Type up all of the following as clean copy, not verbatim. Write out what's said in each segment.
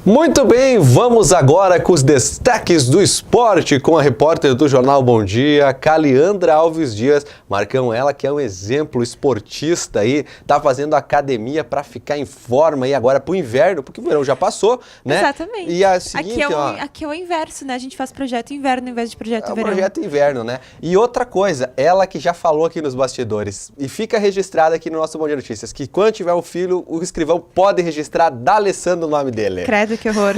Muito bem, vamos agora com os destaques do esporte com a repórter do Jornal Bom Dia, Caliandra Alves Dias. Marcão, ela que é um exemplo esportista aí, tá fazendo academia para ficar em forma aí agora pro inverno, porque o verão já passou, né? Exatamente. E a seguinte, aqui é o inverso, né? A gente faz projeto inverno ao invés de projeto verão. Projeto inverno, né? E outra coisa, ela que já falou aqui nos bastidores, e fica registrada aqui no nosso Bom Dia Notícias, que quando tiver o filho, o escrivão pode registrar D'Alessandro o nome dele. Credo, que horror.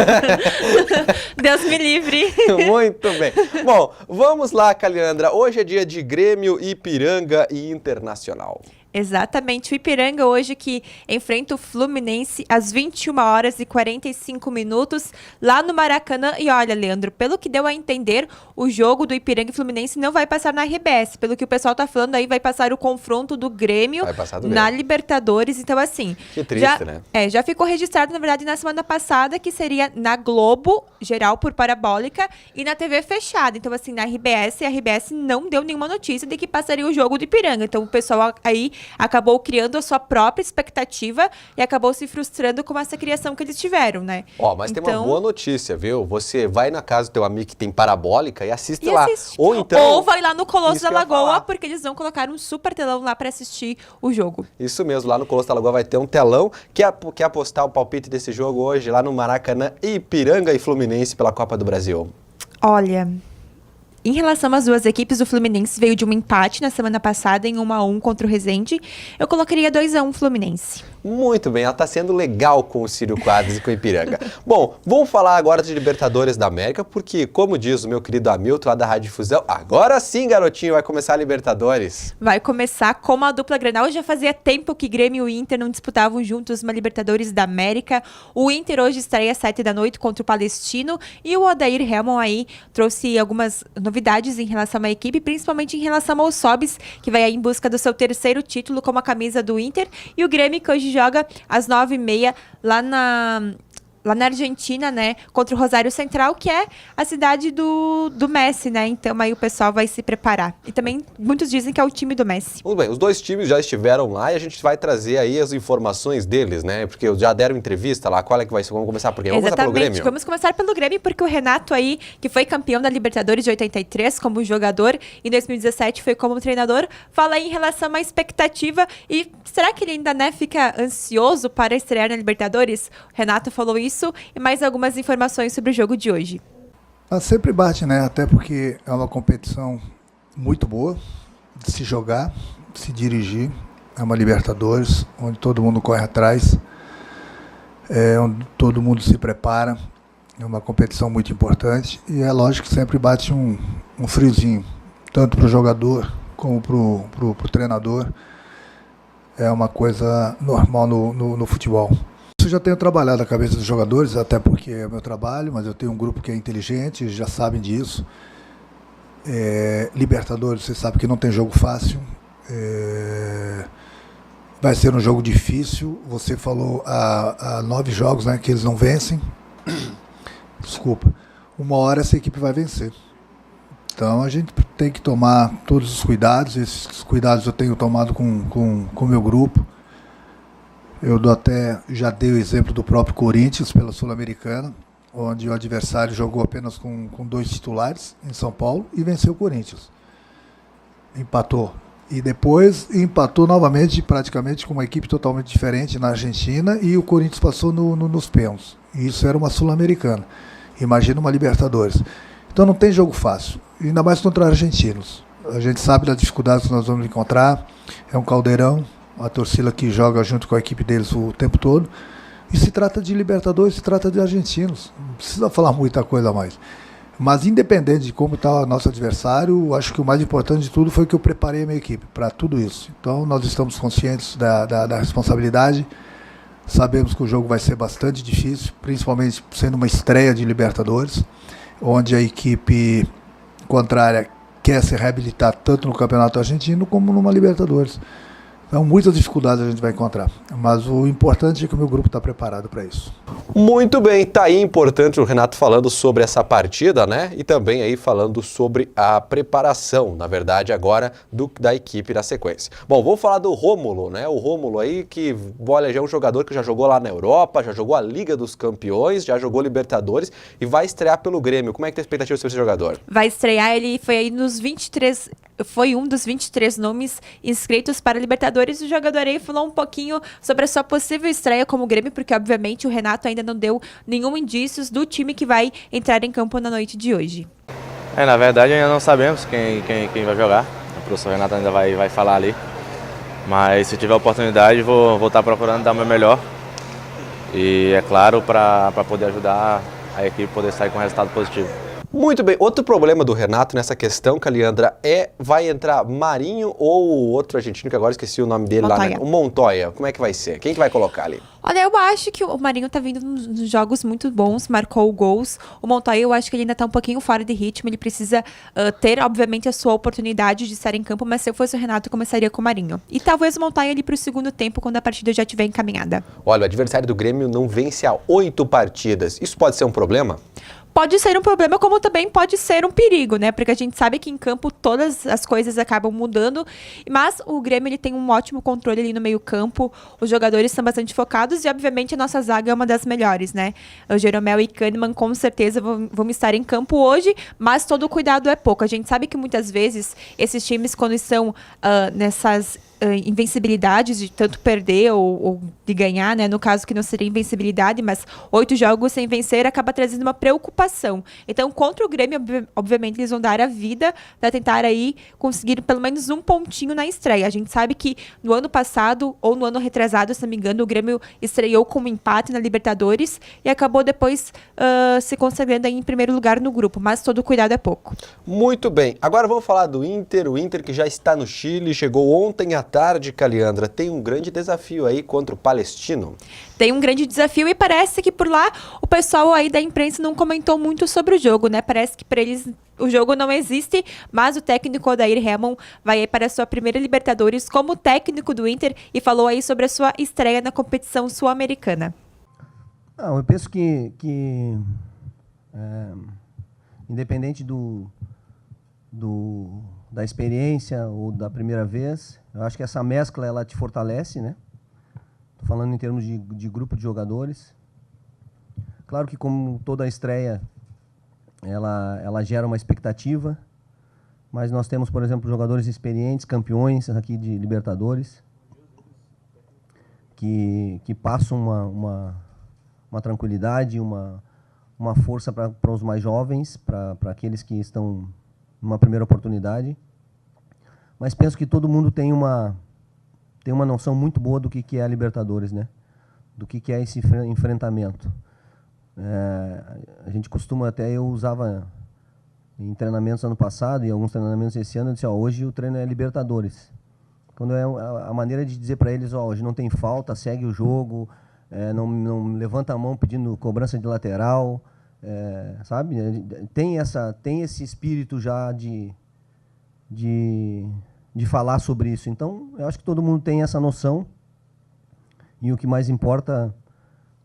Deus me livre. Muito bem. Bom, vamos lá, Caliandra. Hoje é dia de Grêmio, Ipiranga e Internacional. Exatamente, o Ipiranga hoje que enfrenta o Fluminense às 21h45 lá no Maracanã. E olha, Leandro, pelo que deu a entender, o jogo do Ipiranga e Fluminense não vai passar na RBS. Pelo que o pessoal tá falando aí, vai passar o confronto do Grêmio na Libertadores. Então, assim... Que triste, né? Já ficou registrado, na verdade, na semana passada, que seria na Globo, geral por parabólica, e na TV fechada. Então, assim, na RBS, a RBS não deu nenhuma notícia de que passaria o jogo do Ipiranga. Então, o pessoal aí acabou criando a sua própria expectativa e acabou se frustrando com essa criação que eles tiveram, né? Mas tem uma boa notícia, viu? Você vai na casa do teu amigo que tem parabólica e assiste lá. Ou vai lá no Colosso da Lagoa, porque eles vão colocar um super telão lá para assistir o jogo. Isso mesmo, lá no Colosso da Lagoa vai ter um telão. Quer apostar o palpite desse jogo hoje lá no Maracanã, Ipiranga e Fluminense pela Copa do Brasil? Olha... Em relação às duas equipes, o Fluminense veio de um empate na semana passada em 1-1 contra o Resende. Eu colocaria 2-1 Fluminense. Muito bem, ela está sendo legal com o Círio Quadros e com o Ipiranga. Bom, vamos falar agora de Libertadores da América, porque, como diz o meu querido Hamilton, lá da Rádio Difusão, agora sim, garotinho, vai começar a Libertadores. Vai começar com a dupla Grenal. Já fazia tempo que Grêmio e Inter não disputavam juntos uma Libertadores da América. O Inter hoje estreia às 7 da noite contra o Palestino e o Odair Helman aí trouxe algumas novidades em relação à equipe, principalmente em relação ao Sobis, que vai aí em busca do seu terceiro título com a camisa do Inter, e o Grêmio que hoje joga às 9h30 lá na Argentina, né, contra o Rosário Central, que é a cidade do Messi, né, então aí o pessoal vai se preparar. E também muitos dizem que é o time do Messi. Muito bem, os dois times já estiveram lá e a gente vai trazer aí as informações deles, né, porque já deram entrevista lá, qual é que vai ser? Vamos começar por quê? Vamos começar pelo Grêmio? Vamos começar pelo Grêmio, porque o Renato aí, que foi campeão da Libertadores de 83 como jogador, e em 2017 foi como treinador, fala aí em relação à expectativa e será que ele ainda, né, fica ansioso para estrear na Libertadores? O Renato falou isso e mais algumas informações sobre o jogo de hoje. Sempre bate, né? Até porque é uma competição muito boa de se jogar, de se dirigir. É uma Libertadores, onde todo mundo corre atrás, onde todo mundo se prepara. É uma competição muito importante e é lógico que sempre bate um friozinho, tanto para o jogador como para o treinador. É uma coisa normal no futebol. Eu já tenho trabalhado a cabeça dos jogadores, até porque é o meu trabalho, mas eu tenho um grupo que é inteligente, já sabem disso. Libertadores, você sabe que não tem jogo fácil. Vai ser um jogo difícil. Você falou há 9 jogos, né, que eles não vencem. Desculpa. Uma hora essa equipe vai vencer. Então a gente tem que tomar todos os cuidados. Esses cuidados eu tenho tomado com o meu grupo. Eu já dei o exemplo do próprio Corinthians pela Sul-Americana, onde o adversário jogou apenas com 2 titulares em São Paulo e venceu o Corinthians. Empatou. E depois empatou novamente, praticamente com uma equipe totalmente diferente na Argentina, e o Corinthians passou nos pênaltis. E isso era uma Sul-Americana. Imagina uma Libertadores. Então não tem jogo fácil, ainda mais contra argentinos. A gente sabe das dificuldades que nós vamos encontrar, é um caldeirão, a torcida que joga junto com a equipe deles o tempo todo. E se trata de Libertadores, se trata de argentinos. Não precisa falar muita coisa a mais. Mas independente de como está o nosso adversário, acho que o mais importante de tudo foi que eu preparei a minha equipe para tudo isso. Então nós estamos conscientes da responsabilidade. Sabemos que o jogo vai ser bastante difícil, principalmente sendo uma estreia de Libertadores, onde a equipe contrária quer se reabilitar tanto no Campeonato Argentino como numa Libertadores. Então, muitas dificuldades a gente vai encontrar, mas o importante é que o meu grupo está preparado para isso. Muito bem, tá aí importante o Renato falando sobre essa partida, né? E também aí falando sobre a preparação, na verdade, agora da equipe na sequência. Bom, vamos falar do Rômulo, né? O Rômulo aí que, olha, já é um jogador que já jogou lá na Europa, já jogou a Liga dos Campeões, já jogou Libertadores e vai estrear pelo Grêmio. Como é que tá a expectativa sobre esse jogador? Vai estrear, ele foi aí nos 23, foi um dos 23 nomes inscritos para a Libertadores. O jogador aí falou um pouquinho sobre a sua possível estreia como Grêmio, porque obviamente o Renato ainda não deu nenhum indícios do time que vai entrar em campo na noite de hoje. Na verdade ainda não sabemos quem vai jogar. O professor Renato ainda vai falar ali. Mas se tiver oportunidade vou estar procurando dar o meu melhor. E é claro, para poder ajudar a equipe a poder sair com um resultado positivo. Muito bem, outro problema do Renato nessa questão, Caliandra, vai entrar Marinho ou o outro argentino, que agora esqueci o nome dele Montoya. lá, né? O Montoya. Como é que vai ser? Quem que vai colocar ali? Olha, eu acho que o Marinho tá vindo nos jogos muito bons, marcou gols. O Montoya, eu acho que ele ainda tá um pouquinho fora de ritmo, ele precisa ter, obviamente, a sua oportunidade de estar em campo, mas se eu fosse o Renato, eu começaria com o Marinho. E talvez o Montoya ali pro segundo tempo, quando a partida já estiver encaminhada. Olha, o adversário do Grêmio não vence há 8 partidas. Isso pode ser um problema? Pode ser um problema, como também pode ser um perigo, né? Porque a gente sabe que em campo todas as coisas acabam mudando, mas o Grêmio ele tem um ótimo controle ali no meio-campo, os jogadores são bastante focados e, obviamente, a nossa zaga é uma das melhores, né? O Jeromel e Kahneman com certeza vão estar em campo hoje, mas todo cuidado é pouco. A gente sabe que muitas vezes esses times, quando estão nessas invencibilidades de tanto perder ou de ganhar, né? No caso que não seria invencibilidade, mas 8 jogos sem vencer acaba trazendo uma preocupação. Então, contra o Grêmio, obviamente, eles vão dar a vida para tentar aí conseguir pelo menos um pontinho na estreia. A gente sabe que no ano passado, ou no ano retrasado, se não me engano, o Grêmio estreou com um empate na Libertadores e acabou depois se consagrando aí em primeiro lugar no grupo, mas todo cuidado é pouco. Muito bem, agora vamos falar do Inter, o Inter que já está no Chile, chegou ontem à tarde, Caliandra, tem um grande desafio aí contra o Palestino. Tem um grande desafio e parece que por lá o pessoal aí da imprensa não comentou muito sobre o jogo, né? Parece que para eles o jogo não existe, mas o técnico Odair Hellmann vai aí para a sua primeira Libertadores como técnico do Inter e falou aí sobre a sua estreia na competição sul-americana. Não, eu penso que independente da experiência ou da primeira vez, eu acho que essa mescla ela te fortalece, né? Tô falando em termos de grupo de jogadores. Claro que como toda estreia, ela gera uma expectativa, mas nós temos, por exemplo, jogadores experientes, campeões aqui de Libertadores, que passam uma tranquilidade, uma força para os mais jovens, para aqueles que estão numa primeira oportunidade. Mas penso que todo mundo tem uma noção muito boa do que é a Libertadores, né? Do que é esse enfrentamento. A gente costuma, até eu usava em treinamentos ano passado e alguns treinamentos esse ano, eu disse, hoje o treino é Libertadores. Quando é a maneira de dizer para eles, hoje não tem falta, segue o jogo, não levanta a mão pedindo cobrança de lateral, sabe? Tem esse espírito já de falar sobre isso. Então, eu acho que todo mundo tem essa noção e o que mais importa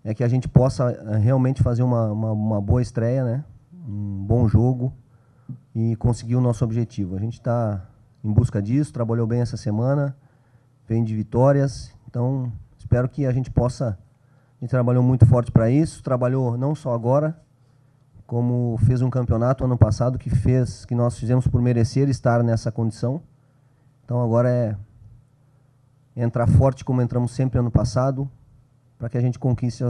é que a gente possa realmente fazer uma boa estreia, né? Um bom jogo e conseguir o nosso objetivo. A gente está em busca disso, trabalhou bem essa semana, vem de vitórias, então espero que a gente possa... A gente trabalhou muito forte para isso, trabalhou não só agora, como fez um campeonato ano passado que nós fizemos por merecer estar nessa condição. Então agora é entrar forte como entramos sempre ano passado, para que a gente conquiste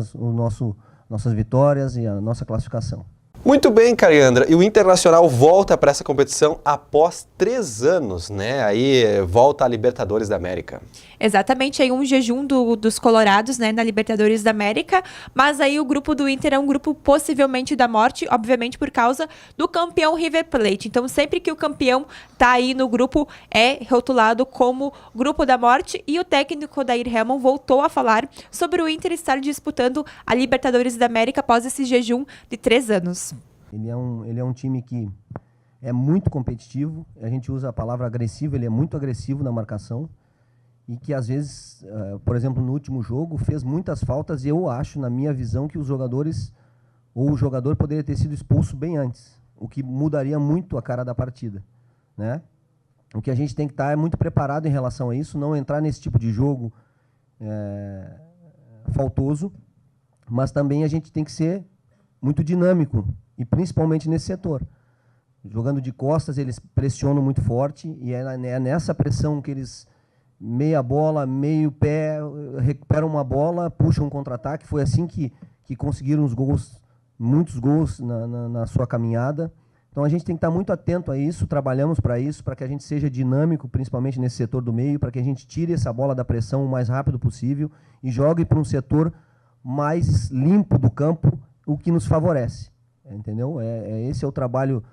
nossas vitórias e a nossa classificação. Muito bem, Caliandra. E o Internacional volta para essa competição após 3 anos, né? Aí volta à Libertadores da América. Exatamente, aí um jejum dos colorados, né, na Libertadores da América, mas aí o grupo do Inter é um grupo possivelmente da morte, obviamente por causa do campeão River Plate. Então sempre que o campeão tá aí no grupo é rotulado como grupo da morte e o técnico Odair Hellmann voltou a falar sobre o Inter estar disputando a Libertadores da América após esse jejum de 3 anos. Ele é um time que é muito competitivo, a gente usa a palavra agressivo, ele é muito agressivo na marcação. e que às vezes, por exemplo, no último jogo, fez muitas faltas e eu acho, na minha visão, que os jogadores, ou o jogador poderia ter sido expulso bem antes, o que mudaria muito a cara da partida, né? O que a gente tem que estar é muito preparado em relação a isso, não entrar nesse tipo de jogo faltoso, mas também a gente tem que ser muito dinâmico, e principalmente nesse setor. Jogando de costas, eles pressionam muito forte, e é nessa pressão que eles, meia bola, meio pé, recuperam uma bola, puxam um contra-ataque. Foi assim que conseguiram os gols, muitos gols na sua caminhada. Então a gente tem que estar muito atento a isso, trabalhamos para isso, para que a gente seja dinâmico, principalmente nesse setor do meio, para que a gente tire essa bola da pressão o mais rápido possível e jogue para um setor mais limpo do campo, o que nos favorece. Entendeu? Esse é o trabalho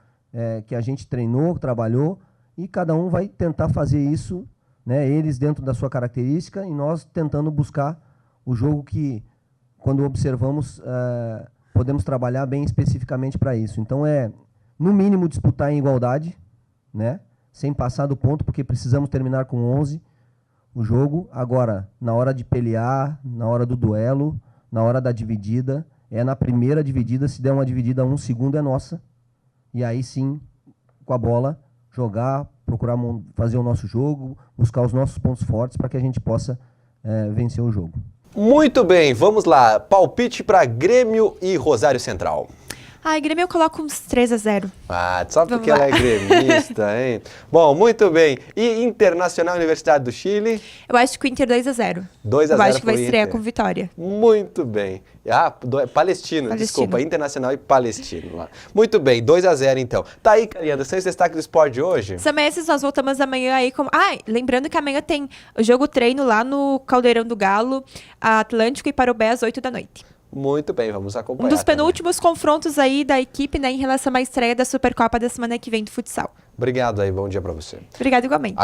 que a gente treinou, trabalhou, e cada um vai tentar fazer isso, né, eles dentro da sua característica e nós tentando buscar o jogo que, quando observamos, podemos trabalhar bem especificamente para isso. Então, no mínimo, disputar em igualdade, né, sem passar do ponto, porque precisamos terminar com 11 o jogo. Agora, na hora de pelear, na hora do duelo, na hora da dividida, na primeira dividida, se der uma dividida 1 segundo, é nossa. E aí sim, com a bola, jogar, procurar fazer o nosso jogo, buscar os nossos pontos fortes para que a gente possa vencer o jogo. Muito bem, vamos lá. Palpite para Grêmio e Rosário Central. Ai, Grêmio eu coloco uns 3-0. Ah, só porque ela é gremista, hein? Bom, muito bem. E Internacional Universidade do Chile? Eu acho que o Inter 2-0. 2-0 Eu acho que vai pro estrear Inter. com vitória. Muito bem. Palestino, desculpa, Internacional e Palestino lá. Muito bem, 2-0 então. Tá aí, Caliandra, seus destaques do esporte de hoje? São esses, nós voltamos amanhã aí com... lembrando que amanhã tem o jogo treino lá no Caldeirão do Galo, Atlântico e Parobé às 8 da noite. Muito bem, vamos acompanhar. Um dos penúltimos confrontos aí da equipe, né, em relação à estreia da Supercopa da semana que vem do futsal. Obrigado aí, bom dia para você. Obrigada igualmente.